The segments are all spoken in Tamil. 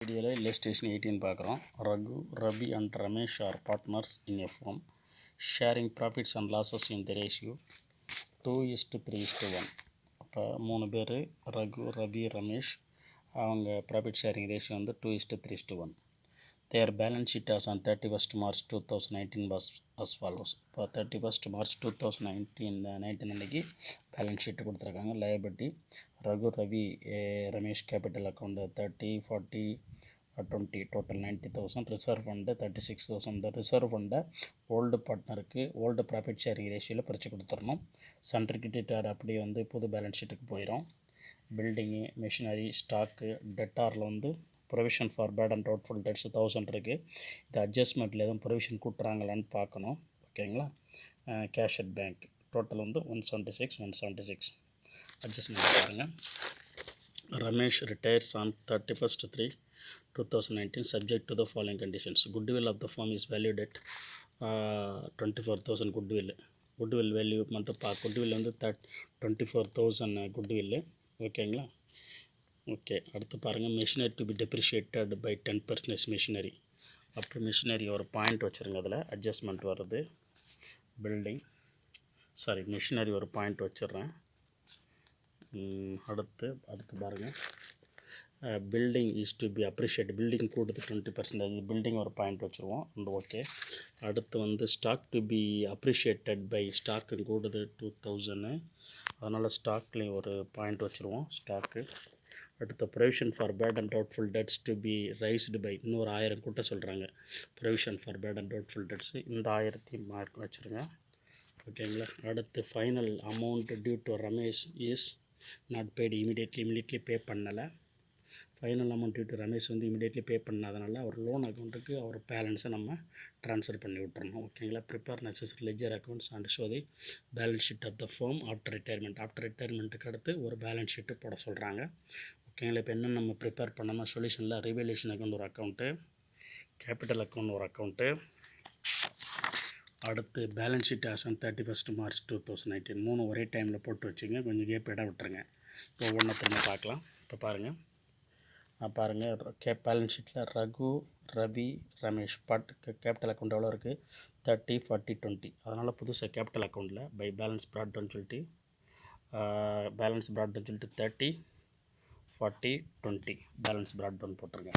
வீடியோவில் illustration 18 பார்க்குறோம். Raghu, Ravi and Ramesh are partners in a firm, sharing profits and losses in the ratio 2:3:1. அப்போ 3 பேர் ரகு, ரவி, ரமேஷ், அவங்க ப்ராஃபிட் ஷேரிங் ரேஷியோ வந்து 2:3:1. Their balance sheet as on 31st March 2019 was as follows. இப்போ 31st March 2019 அன்றைக்கி பேலன்ஸ் ஷீட்டு கொடுத்துருக்காங்க. Liability Raghu, Ravi, Ramesh capital account 30, 40, 20 total 90,000. Reserve fund 36,000. இந்த ரிசர்வ் ஃபண்டை ஓல்டு பார்ட்னருக்கு ஓல்டு ப்ராஃபிட் ஷேரிங் ரேஷியோவில் பிரித்து கொடுத்துடணும். சென்ட்ரு கிரெடிட்டார் அப்படியே வந்து புது பேலன்ஸ் ஷீட்டுக்கு போயிடும். பில்டிங்கு, மிஷினரி, ஸ்டாக்கு, டெட்டாரில் வந்து provision for bad and doubtful debts 1000 இருக்குது. இது அட்ஜஸ்ட்மெண்ட்டில் எதுவும் ப்ரொவிஷன் கூட்டுறாங்களான்னு பார்க்கணும். ஓகேங்களா. கேஷ் அட் பேங்க் டோட்டல் வந்து 176 அட்ஜஸ்ட்மெண்ட் பாருங்கள். Ramesh retires on 31st 3/2019 subject to the following conditions. Goodwill of the firm is valued at 24,000 goodwill value மட்டும் குட்வில் வந்து 24,000 குட்வில்லு. ஓகேங்களா. ஓகே, அடுத்து பாருங்கள். Machinery to be depreciated by 10% machinery. அப்புறம் மிஷினரி ஒரு பாயிண்ட் வச்சுருங்க, அதில் அட்ஜஸ்ட்மெண்ட் வருது. மிஷினரி ஒரு பாயிண்ட் வச்சிடுறேன். அடுத்து பாருங்கள். Building is to be appreciate. Building கூடுது 20%. பில்டிங் ஒரு பாயிண்ட் வச்சுருவோம். ஓகே. அடுத்து வந்து stock to be appreciated by stock கூடுது 2,000. அதனால் ஸ்டாக்லேயும் ஒரு பாயிண்ட் வச்சுருவோம் ஸ்டாக்கு. அடுத்த provision for bad and doubtful debts to be raised by இன்னொரு 1000 கூட்ட சொல்கிறாங்க. Provision for bad and doubtful debts இந்த 1000 மார்க் வச்சுருங்க. ஓகேங்களா. அடுத்து final amount due to Ramesh is not paid immediately பே பண்ணலை. Final amount due to Ramesh வந்து இமீடியட்லி பே பண்ணாதனால அவர் லோன் அக்கௌண்ட்டுக்கு அவர் பேலன்ஸை நம்ம ட்ரான்ஸ்ஃபர் பண்ணி விட்டுறணும். ஓகேங்களா. Prepare necessary ledger accounts and show the balance sheet of the firm after ரிட்டையர்மெண்ட்டுக்கு அடுத்து ஒரு பேலன்ஸ் ஷீட்டு போட சொல்கிறாங்க. ஓகேங்களா. இப்போ என்ன நம்ம ப்ரிப்பேர் பண்ணோம்னா சொல்யூஷனில் ரிவேல்யூஷன் அக்கௌண்ட் ஒரு அக்கௌண்ட்டு, கேபிட்டல் அக்கௌண்ட் ஒரு அக்கௌண்ட்டு, அடுத்து balance sheet as on 31st March 2019 3 ஒரே டைமில் போட்டு வச்சுங்க. கொஞ்சம் கேப் இடம் விட்டுருங்க. ஒவ்வொன்றா திரும்ப பார்க்கலாம். இப்போ பாருங்கள். பேலன்ஸ் ஷீட்டில் ரகு, ரவி, ரமேஷ் கேபிட்டல் அக்கௌண்ட் எவ்வளோ இருக்குது? 30, 40, 20. அதனால் புதுசாக கேபிட்டல் அக்கௌண்ட்டில் பை பேலன்ஸ் ப்ராட்னு சொல்லிட்டு 30, 40, 20 பேலன்ஸ் ப்ராட்னு போட்டிருங்க.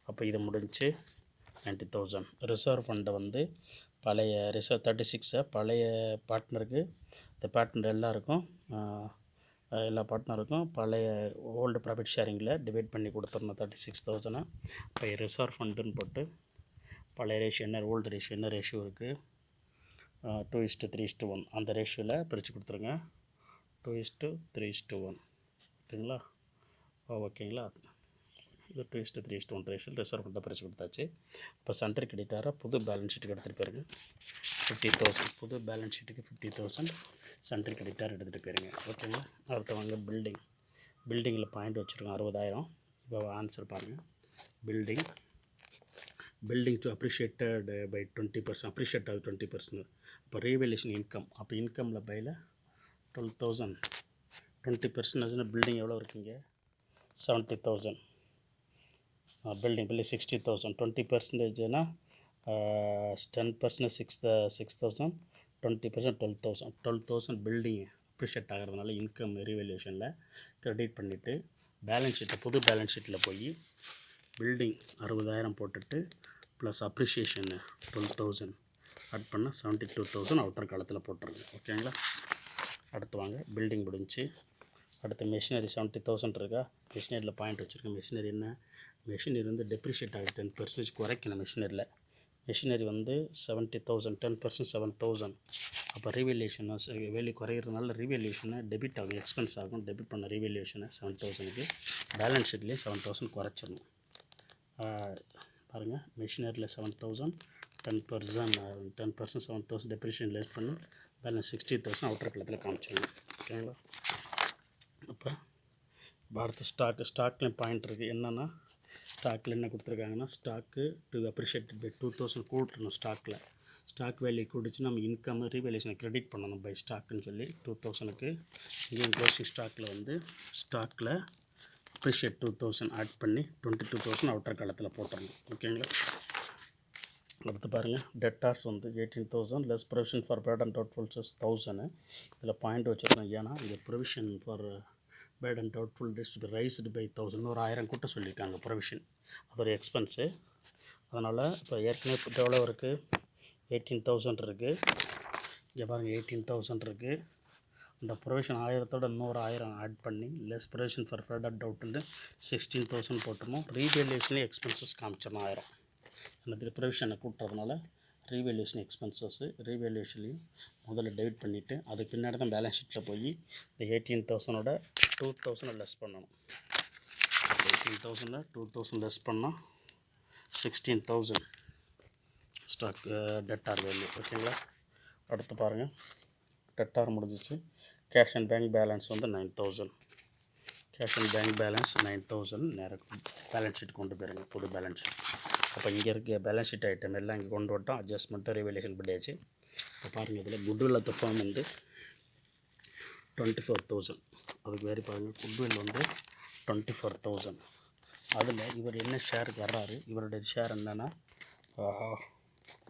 அப்போ இது முடிஞ்சு 90,000. ரிசர்வ் ஃபண்டை வந்து பழைய 36 பழைய பார்ட்னருக்கு, இந்த பார்ட்னர் எல்லா பார்ட்னருக்கும் பழைய ஓல்டு ப்ராஃபிட் ஷேரிங்கில் டிவைட் பண்ணி கொடுத்துருந்தோம் 36,000. இப்போ ரிசர்வ் ஃபண்டுன்னு போட்டு பழைய ரேஷியோ என்ன, ஓல்டு ரேஷியோ என்ன ரேஷியோ இருக்குது? 2:3:1 அந்த ரேஷியோவில் பிரித்து கொடுத்துருங்க. 2:3:1 ஓகேங்களா. ஓகேங்களா. இது 2:3:1 ரேஷியோ ரிசர்வ் ஃபண்டை பிரித்து கொடுத்தாச்சு. இப்போ சென்ட்ரு கிரெடிட்டாரை புது பேலன்ஸ் ஷீட்டுக்கு எடுத்துகிட்டு போயிருங்க. 50,000 புது பேலன்ஸ் ஷீட்டுக்கு 50,000 சென்ட்ரு கிரெடிட்டார் எடுத்துகிட்டு போயிருங்க. ஓகேங்களா. அடுத்தவங்க பில்டிங்கில் பாயிண்ட் வச்சுருக்கோம் 60,000. இப்போ ஆன்சர் பாருங்கள். Building to appreciated by 20%, appreciate ஆகுது 20%. இப்போ ரீவேல்யூஷன் இன்கம், அப்போ இன்கமில் பையில் 12,000 20% பில்டிங் எவ்வளோ இருக்குங்க? 70,000. பில்டிங் 60,000. 20%னா 10% 6,000, 20% 12,000 பில்டிங் அப்ரிஷியேட் ஆகிறதுனால இன்கம் ரீவேல்யூஷனில் க்ரெடிட் பண்ணிவிட்டு பேலன்ஸ் ஷீட்டில் புது பேலன்ஸ் ஷீட்டில் போய் பில்டிங் 60,000 போட்டுட்டு ப்ளஸ் அப்ரிஷியேஷன் 12,000 ஆட் பண்ணால் 72,000 அவுட்டர் காலத்தில் போட்டுருங்க. ஓகேங்களா. அடுத்து வாங்க. பில்டிங் முடிஞ்சு. அடுத்து மிஷினரி 70,000 இருக்கா. மிஷினரியில் பாயிண்ட் வச்சுருக்கேன். மிஷினரி வந்து டெப்ரிஷியேட் ஆகுது 10% குறைக்கணும். மிஷினரி வந்து 70,000 10% 7,000. அப்போ ரீவேல்யூஷன் வேல்யூ குறையிறதுனால ரீவேல்யூஷனை டெபிட் ஆகும், எக்ஸ்பென்ஸ் ஆகும். டெபிட் பண்ண ரீவேல்யூஷனை 7,000க்கு பேலன்ஸ் ஷீட்லேயே 7,000 குறைச்சிடணும். பாருங்கள். மிஷினரியில் 7,000 10% 7,000 டெப்ரிஷியேஷன் லெஸ் பண்ணி பேலன்ஸ் 60,000 அவுட்டர் காலத்தில் காமிச்சிடணும். ஓகேங்களா. அப்போ அடுத்து ஸ்டாக்லேயும் பாயிண்ட் இருக்குது. என்னென்னா ஸ்டாக்கில் என்ன கொடுத்துருக்காங்கன்னா, ஸ்டாக்கு டு அப்ரிஷியேட்டட் பை 2,000 கூட்டணும். ஸ்டாக் வேல்யூ கூடிச்சு நம்ம இன்கம் ரீவேல்யூஷனை க்ரெடிட் பண்ணணும் பை ஸ்டாக்குன்னு சொல்லி 2,000க்கு. இங்கேயும் க்ளோசிங் ஸ்டாக்கில் அப்ரிஷியேட் 2000 ஆட் பண்ணி 22,000 அவுட்டர் காலத்தில் போட்டுடணும். ஓகேங்களா? அடுத்து பாருங்கள், டெட்டார்ஸ் வந்து 18,000 less provision for bad and doubtful 1000. இதில் பாயிண்ட் வச்சுருக்கோம். ஏன்னா இங்கே provision for bad and doubtful debts raised by 1000 ஒரு 1000 கூட்ட சொல்லியிருக்காங்க ப்ரொவிஷன். அது ஒரு எக்ஸ்பென்ஸு. அதனால் இப்போ ஏற்கனவே இப்போ எவ்வளோ இருக்குது, 18,000 இருக்குது. இங்கே பாருங்கள் 18,000 இருக்குது. இந்த ப்ரொவிஷன் 1000 இன்னொரு 1000 ஆட் பண்ணி less provision for bad and டவுட்னு 16,000 போட்டுருணும். ரீவேல்யூஷன்லேயும் எக்ஸ்பென்சஸ் காமிச்சிடணும் 1000. அந்த ப்ரொவிஷனை கூட்டுறதுனால ரீவேல்யூஷன் எக்ஸ்பென்சஸு ரீவேல்யூஷன்லையும் முதல்ல டெபிட் பண்ணிவிட்டு அதுக்கு பின்னாடி தான் பேலன்ஸ் ஷீட்டில் போய் இந்த 18,000 2,000 லெஸ் பண்ணணும். 18,000 2,000 லெஸ் பண்ணால் 16,000 ஸ்டாக் டெட்டார் வேல்யூ. ஓகேங்களா? அடுத்து பாருங்கள், டெட்டார் முடிஞ்சிச்சு. கேஷ் அண்ட் பேங்க் பேலன்ஸ் வந்து 9,000. கேஷ் அண்ட் பேங்க் பேலன்ஸ் 9,000 நேராக பேலன்ஸ் ஷீட் கொண்டு போயிருங்க, புது பேலன்ஸ் ஷீட். அப்போ இங்கே இருக்க பேலன்ஸ் ஷீட் ஐட்டம் எல்லாம் இங்கே கொண்டு விட்டோம். அட்ஜஸ்ட்மெண்ட்டு ரிவேலேஷன் பண்ணியாச்சு. இப்போ பாருங்கள், இதில் குட்வில் ஆஃப் த ஃபார்ம் வந்து 24,000. அதுக்கு வேறு பாருங்கள், குட்வில் வந்து 24,000. அதில் இவர் என்ன ஷேருக்கு வர்றாரு, இவருடைய ஷேர் என்னென்னா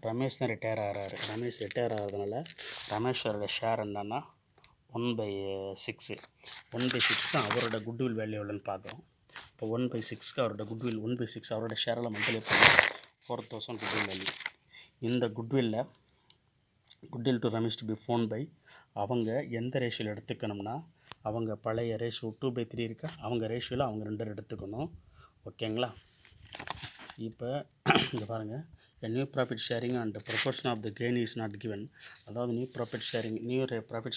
ரமேஷ் தான் ரிட்டையர் ஆகிறாரு. ரமேஷ் ரிட்டையர் ஆகிறதுனால ரமேஷோட ஷேர் என்னென்னா 1/6. 1/6 தான் அவரோட குட்வில் வேல்யூ எவ்வளோன்னு பார்க்குறோம். இப்போ 1/6க்கு அவரோட குட்வில் 1/6 அவரோட ஷேரில் மல்டிப்ளை பண்ணி 4,000 குட்வில் வேல்யூ. இந்த goodwill to Ramesh to be borne by அவங்க எந்த ரேஷியோவில் எடுத்துக்கணும்னா, அவங்க பழைய ரேஷியோ 2/3 இருக்கா, அவங்க ரேஷியோவில் அவங்க 2 எடுத்துக்கணும். ஓகேங்களா? இப்போ இங்கே பாருங்கள், new profit sharing and proportion of the gain is not given. அதாவது நியூ ப்ராஃபிட்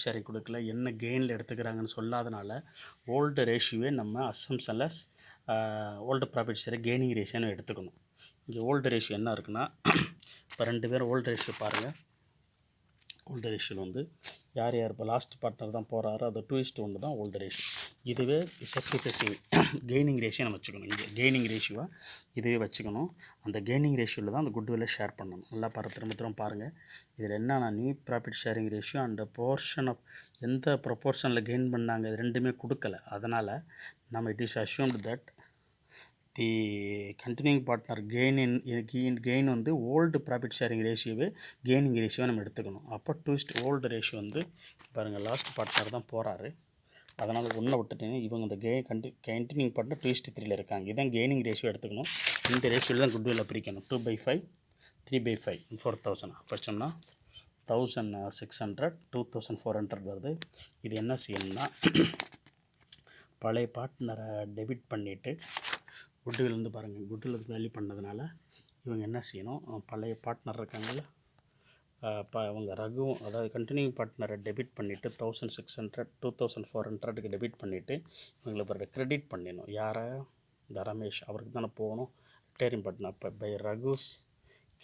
ஷேரிங் கொடுக்கல, என்ன கெயினில் எடுத்துக்கிறாங்கன்னு சொல்லாதனால ஓல்டு ரேஷியோவே நம்ம அசம்ஷனில் ஓல்டு ப்ராஃபிட் ஷேரிங் கெய்னிங் ரேஷியோன்னு எடுத்துக்கணும். இங்கே ஓல்டு ரேஷியோ என்ன இருக்குன்னா, இப்போ 2 பேரும் ஓல்டு ரேஷியோ பாருங்கள். ஓல்டு ரேஷியோவில் வந்து யார் இப்போ லாஸ்ட் பார்ட்னர் தான் போகிறாரோ அது 2:1 தான் ஓல்டு ரேஷியோ. இதுவே சாக்ரிஃபைசிங் கெய்னிங் ரேஷியோ நம்ம வச்சுக்கணும். இங்கே கெய்னிங் ரேஷியோவாக இதுவே வச்சுக்கணும். அந்த கெய்னிங் ரேஷியோவில் தான் அந்த குட்வில்லை ஷேர் பண்ணணும். நல்லா திரும்ப பாருங்கள். இதில் என்னன்னா, new profit sharing ratio and portion of எந்த ப்ரொப்போர்ஷனில் கெயின் பண்ணாங்க இது ரெண்டுமே கொடுக்கல. அதனால் நம்ம it is assumed that the continuing partner gain வந்து ஓல்டு ப்ராஃபிட் ஷேரிங் ரேஷியோவே கெய்னிங் ரேஷியோ நம்ம எடுத்துக்கணும். அப்போ ஓல்டு ரேஷியோ வந்து பாருங்கள் லாஸ்ட் பார்ட்னர் தான் போகிறாரு. அதனால் ஒன்றை விட்டுட்டீங்க. இவங்க இந்த கண்டினியூங் பார்ட்னர் 2:3 இருக்காங்க. இதான் கெய்னிங் ரேஷியோ எடுத்துக்கணும். இந்த ரேஷியோவில் தான் குட்வில்லை பிரிக்கணும். 2/5 3/5 4,000 வச்சோம்னா 1,600 2,400 வருது. இது என்ன செய்யணும்னா, பழைய பார்ட்னரை டெபிட் பண்ணிவிட்டு குட்வில் வந்து பாருங்கள், குட்வில் வேல்யூ பண்ணதுனால இவங்க என்ன செய்யணும், பழைய பார்ட்னர் இருக்காங்கல்ல, அவங்க ரகுவும் அதாவது கண்டினியூங் பார்ட்னரை டெபிட் பண்ணிவிட்டு 1,600 2,400க்கு டெபிட் பண்ணிவிட்டு இவங்களை பிறகு கிரெடிட் பண்ணிடணும். யாரை, இந்த ரமேஷ் அவருக்கு தானே போகணும் ரிட்டையரிங் பார்ட்னர். இப்போ பை ரகுஸ்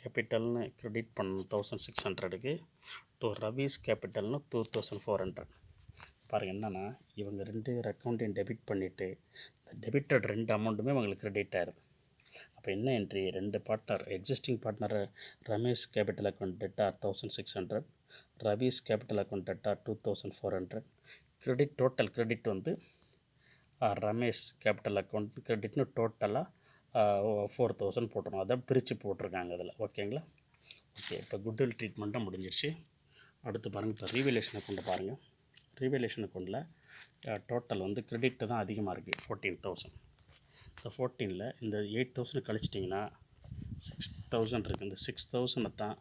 கேபிட்டல்னு கிரெடிட் பண்ணணும் 1,600க்கு, டு ரவிஸ் கேபிட்டல்னு 2,400. பாருங்கள் என்னென்னா, இவங்க 2 அக்கௌண்ட்டையும் டெபிட் பண்ணிவிட்டு டெபிட்டட் 2 அமௌண்ட்டுமே அவங்களுக்கு கிரெடிட் ஆகிடுது. அப்போ என்ன entry, 2 partner existing partner Ramesh capital account debtor 1,600, Ravi's capital account debtor 2,400. Credit total credit வந்து ரமேஷ் கேபிட்டல் அக்கௌண்ட் கிரெடிட்னு டோட்டலாக 4,000 போட்டுருணும். அதை பிரித்து போட்டிருக்காங்க அதில். ஓகேங்களா? ஓகே, இப்போ குட்வில் ட்ரீட்மெண்ட்டாக முடிஞ்சிருச்சு. அடுத்து பாருங்கள், இப்போ ரீவேல்யூஷன் அக்கௌண்ட்டை பாருங்கள். ரீவேல்யூஷன் அக்கௌண்ட்டில் டோட்டல் வந்து கிரெடிட் தான் அதிகமாக இருக்குது 14,000. இந்த 14ல் இந்த 8,000 கழிச்சிட்டிங்கன்னா 6,000 இருக்குது. இந்த 6,000 தான்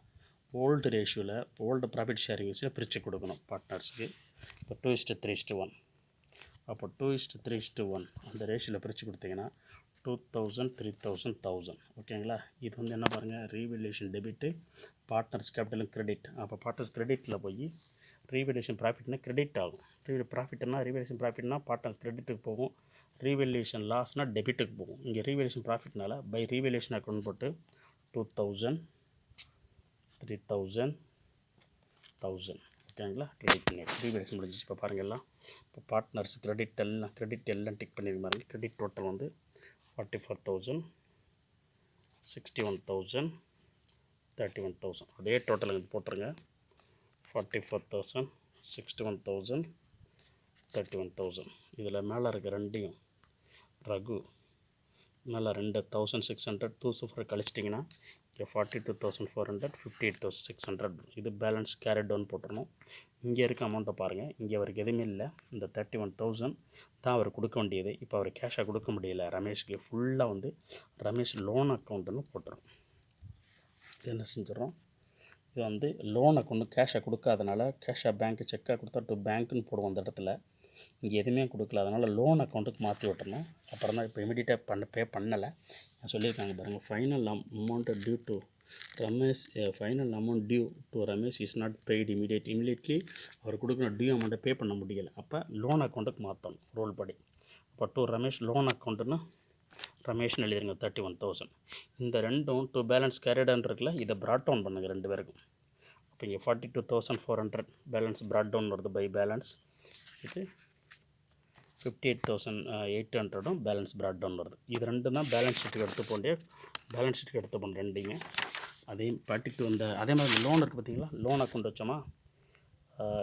ஓல்டு ரேஷியோவில் ஓல்டு ப்ராஃபிட் ஷேரிங் வச்சு பிரித்து கொடுக்கணும் பார்ட்னர்ஸுக்கு. இப்போ 2:3:1. அப்போ 2:3:1 அந்த ரேஷியோவில் பிரித்து கொடுத்தீங்கன்னா 2,000 3,000 1,000. ஓகேங்களா? இது வந்து என்ன பாருங்கள், ரீவேல்யூஷன் டெபிட்டு பார்ட்னர்ஸ் கேபிட்டலும் கிரெடிட். அப்போ பார்ட்னர்ஸ் கிரெடிட்டில் போய் ரீவேல்யூஷன் ப்ராஃபிட்னா கிரெடிட் ஆகும். ரீவேல்யூஷன் ப்ராஃபிட்னா பார்ட்னர்ஸ் கிரெடிட்டுக்கு போகும். ரீவேல்யூஷன் லாஸ்னால் டெபிட்டுக்கு போகும். இங்கே ரீவேல்யூஷன் ப்ராஃபிட்னால பை ரீவேல்யூஷன் அக்கௌண்ட் போட்டு 2,000 3,000 1,000. ஓகேங்களா? கிரெடிட் பண்ணி ரீவேல்யூஷன் முடிஞ்சிச்சு. இப்போ பாருங்கள் எல்லாம் இப்போ பார்ட்னர்ஸ் கிரெடிட் எல்லாம் டிக் பண்ணிடுங்க பாருங்க. கிரெடிட் டோட்டல் வந்து 44,000 61,000 31,000. அதே டோட்டல் எனக்கு போட்டுருங்க. 44,000 61,000 31,000. இதில் மேலே இருக்க ரெண்டையும் ரகு மேலே 2600 2 கழிச்சிட்டிங்கன்னா இங்கே 42,400 58,600 இது பேலன்ஸ் கேரி டவுன் போட்டுடணும். இங்கே இருக்க அமௌண்ட்டை பாருங்கள். இங்கே அவருக்கு எதுவுமே இல்லை. இந்த 31,000 தான் அவர் கொடுக்க வேண்டியது. இப்போ அவர் கேஷாக கொடுக்க முடியல ரமேஷ்க்கு. ஃபுல்லாக வந்து ரமேஷ் லோன் அக்கௌண்ட்டுன்னு போட்டுரும். இது என்ன செஞ்சிடறோம், இது வந்து லோன் அக்கௌண்ட்டு கேஷாக கொடுக்காதனால கேஷாக பேங்க்கு செக்காக கொடுத்தா டு பேங்க்குன்னு போடுவோம். அந்த இடத்துல இங்கே எதுவுமே கொடுக்கல, அதனால் லோன் அக்கௌண்ட்டுக்கு மாற்றி விட்டுறணும். அப்புறம் தான் இப்போ இமீடியட்டாக பே பண்ணலை. நான் சொல்லியிருக்காங்க பாருங்கள், final amount due to Ramesh, final amount due to Ramesh is not paid immediately. அவர் கொடுக்குற டியூ அமௌண்ட்டை பே பண்ண முடியலை. அப்போ லோன் அக்கௌண்ட்டுக்கு மாற்றணும் ரூல் படி. இப்போ டு ரமேஷ் லோன் அக்கௌண்ட்டுன்னு ரமேஷ்னு எழுதிருங்க 31,000. இந்த ரெண்டும் டு பேலன்ஸ் கேரிடன் இருக்குல்ல, இதை ப்ராட் டவுன் பண்ணுங்கள் ரெண்டு பேருக்கும். அப்போ இங்கே 42,400 பேலன்ஸ் ப்ராட் டவுன் வருது பை பேலன்ஸ். இது 58,800 பேலன்ஸ் ப்ராட் டவுன் வருது. இது ரெண்டு தான் பேலன்ஸ் ஷீட்டுக்கு எடுத்து போண்டிய பேலன்ஸ் ஷீட்டுக்கு எடுத்து போன ரெண்டுமே. அதையும் பாட்டிட்டு வந்த அதே மாதிரி லோன் இருக்குது பார்த்தீங்களா, லோன் அக்கௌண்ட் வச்சோமா,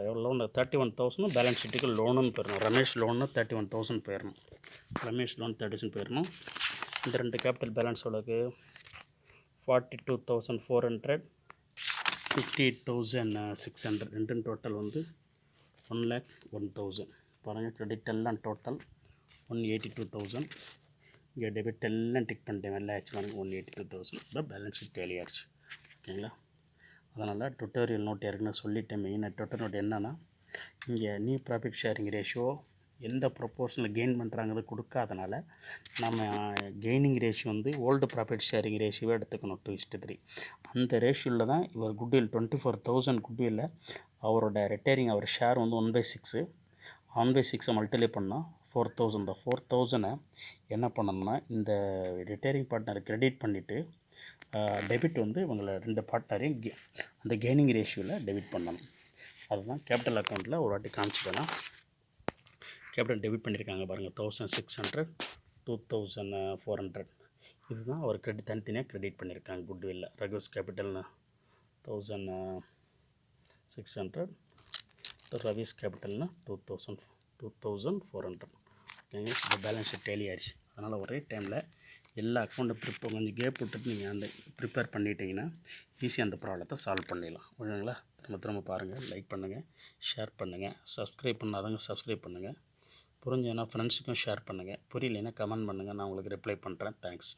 எவ்வளோ லோன் 31,000 பேலன்ஸ் ஷீட்டுக்கு லோனுன்னு போயிடணும். ரமேஷ் லோன்னு 31,000 போயிடணும். ரமேஷ் லோன் 30,000 போயிடணும். இந்த ரெண்டு கேபிட்டல் பேலன்ஸ் எவ்வளோக்கு 42,400 58,600 ரெண்டு டோட்டல் வந்து 1,01,000. பாருங்கள், கிரெடிட் எல்லாம் டோட்டல் 182,000. இங்கே டெபிட் எல்லாம் டிக் பண்ணிட்டேன் எல்லாம் ஆக்சுவலாக 182,000. இப்போ பேலன்ஸ் ஷீட் டேலி ஆயிடுச்சு. ஓகேங்களா, அதனால் டுட்டோரியல் நோட் ஏற்கனவே சொல்லிட்டேன். மெயினாக டுட்டோரியல் நோட் என்னென்னா, இங்கே நியூ ப்ராஃபிட் ஷேரிங் ரேஷியோ எந்த ப்ரொப்போர்ஷனில் கெயின் பண்ணுறாங்கிறது கொடுக்காதனால நம்ம கெய்னிங் ரேஷியோ வந்து ஓல்டு ப்ராஃபிட் ஷேரிங் ரேஷியோவே எடுத்துக்கணும் 2:3. அந்த ரேஷியோவில் தான் இவர் குட்வில் 24,000 குட்வில்ல அவரோட ரிட்டையரிங் அவர் ஷேர் வந்து 1/6. 1/6 மல்டிப்ளை பண்ணால் 4,000. இந்த 4,000 என்ன பண்ணணும்னா இந்த ரிட்டையரிங் பார்ட்னரை கிரெடிட் பண்ணிவிட்டு டெபிட் வந்து இவங்களை ரெண்டு பார்ட்னரையும் அந்த கெய்னிங் ரேஷியோவில் டெபிட் பண்ணணும். அதுதான் கேபிட்டல் அக்கௌண்ட்டில் ஒரு வாட்டி காமிச்சிக்கலாம். கேபிட்டல் டெபிட் பண்ணியிருக்காங்க பாருங்கள், 1,600 2,400. இதுதான் அவர் கிரெடிட் தனித்தனியாக கிரெடிட் பண்ணியிருக்காங்க குட்வில்ல. ரகுஸ் கேபிட்டல்னு 1,600, ரவிஸ் கேபிட்டல்னா 2,400. ஓகேங்க, இப்போ பேலன்ஸ் ஷீட் டேலி ஆயிடுச்சு. அதனால் ஒரே டைமில் எல்லா அக்கௌண்ட்டை கொஞ்சம் கேப் விட்டுட்டு நீங்கள் அந்த ப்ரிப்பேர் பண்ணிட்டீங்கன்னா ஈஸியாக அந்த ப்ராப்ளத்தை சால்வ் பண்ணிடலாம். ஓகேங்களா, திரும்ப பாருங்கள், லைக் பண்ணுங்கள், ஷேர் பண்ணுங்கள், சப்ஸ்கிரைப் பண்ணாதவங்க சப்ஸ்கிரைப் பண்ணுங்கள். புரிஞ்சதுன்னா ஃப்ரெண்ட்ஸுக்கும் ஷேர் பண்ணுங்கள். புரியலைன்னா கமெண்ட் பண்ணுங்கள், நான் உங்களுக்கு ரிப்ளை பண்ணுறேன். தேங்க்ஸ்.